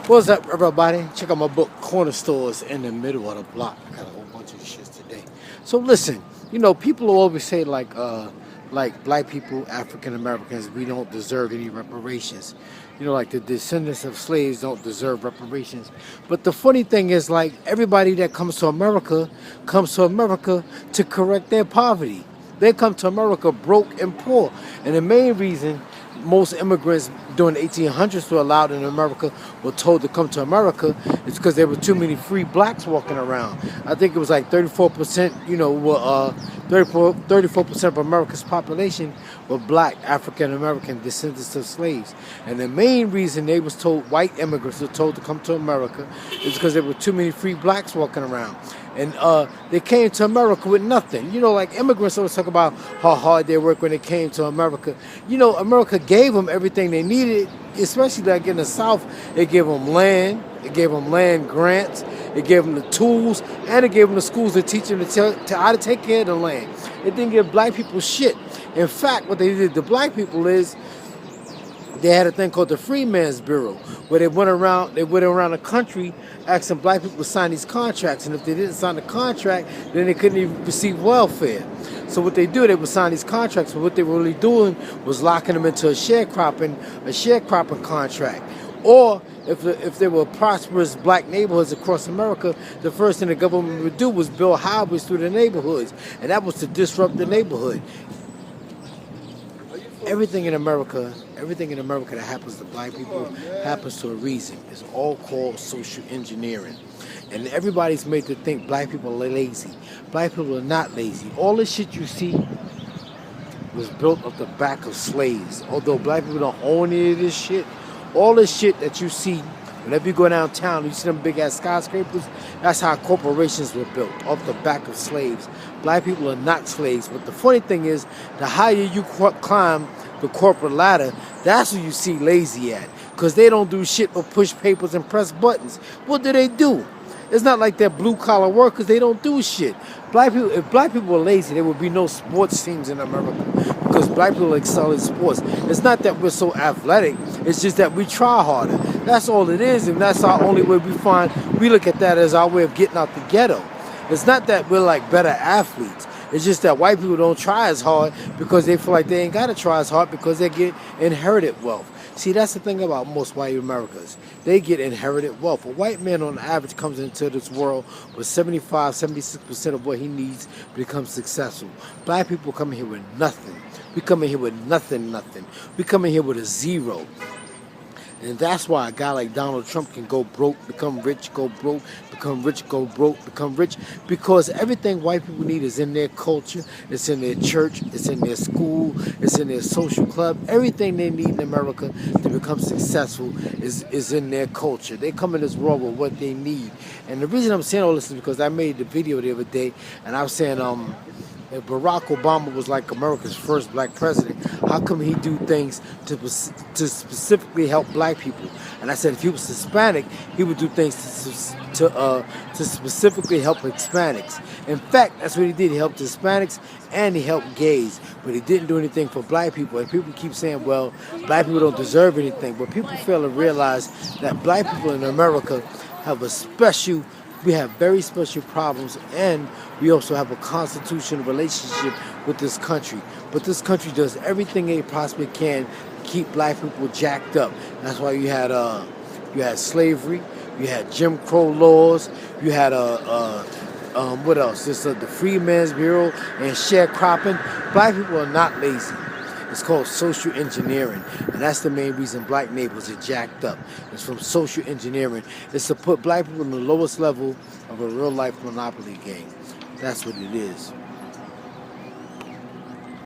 What's up, everybody? Check out my book, Corner Stores in the Middle of the Block. I got a whole bunch of shit today. So listen, people will always say like black people, African Americans, we don't deserve any reparations. Like the descendants of slaves don't deserve reparations. But the funny thing is, like everybody that comes to America to correct their poverty. They come to America broke and poor, and the main reason most immigrants during the 1800s were allowed in America, were told to come to America, is because there were too many free blacks walking around. I think it was like 34%, were 34% of America's population were black African American descendants of slaves. And the main reason they was told, white immigrants were told to come to America, is because there were too many free blacks walking around. And they came to America with nothing. Like immigrants always talk about how hard they work when they came to America. America gave them everything they needed, especially like in the South. It gave them land. It gave them land grants. It gave them the tools. And it gave them the schools to teach them to how to take care of the land. It didn't give black people shit. In fact, what they did to black people is they had a thing called the Freedmen's Bureau, where they went around the country asking black people to sign these contracts, and if they didn't sign the contract, then they couldn't even receive welfare. So what they do, they would sign these contracts, but what they were really doing was locking them into a sharecropping contract. Or if there were prosperous black neighborhoods across America, the first thing the government would do was build highways through the neighborhoods, and that was to disrupt the neighborhood. Everything in America that happens to black people happens to a reason. It's all called social engineering. And everybody's made to think black people are lazy. Black people are not lazy. All this shit you see was built off the back of slaves. Although black people don't own any of this shit, all this shit that you see, whenever you go downtown, you see them big ass skyscrapers, that's how corporations were built, off the back of slaves. Black people are not slaves, but the funny thing is, the higher you climb the corporate ladder, that's who you see lazy at, because they don't do shit but push papers and press buttons. What do? It's not like they're blue collar workers. They don't do shit. If black people were lazy, there would be no sports teams in America, because black people excel in sports. It's not that we're so athletic. It's just that we try harder. That's all it is, and that's our only way we look at that as our way of getting out the ghetto. It's not that we're like better athletes. It's just that white people don't try as hard because they feel like they ain't got to try as hard because they get inherited wealth. See, that's the thing about most white Americans. They get inherited wealth. A white man on average comes into this world with 76% of what he needs to become successful. Black people come in here with nothing. We come in here with nothing. We come in here with a zero. And that's why a guy like Donald Trump can go broke, become rich, go broke, become rich, go broke, become rich. Because everything white people need is in their culture, it's in their church, it's in their school, it's in their social club. Everything they need in America to become successful is in their culture. They come in this world with what they need. And the reason I'm saying all this is because I made the video the other day, and I was saying, if Barack Obama was like America's first black president, how come he do things to specifically help black people? And I said if he was Hispanic, he would do things to specifically help Hispanics. In fact, that's what he did. He helped Hispanics and he helped gays, but he didn't do anything for black people. And people keep saying, well, black people don't deserve anything. But people fail to realize that black people in America have we have very special problems, and we also have a constitutional relationship with this country. But this country does everything it possibly can to keep black people jacked up. That's why you had slavery, you had Jim Crow laws, you had what else? The Freedmen's Bureau and sharecropping. Black people are not lazy. It's called social engineering, and that's the main reason black neighborhoods are jacked up. It's from social engineering. It's to put black people in the lowest level of a real-life monopoly game. That's what it is.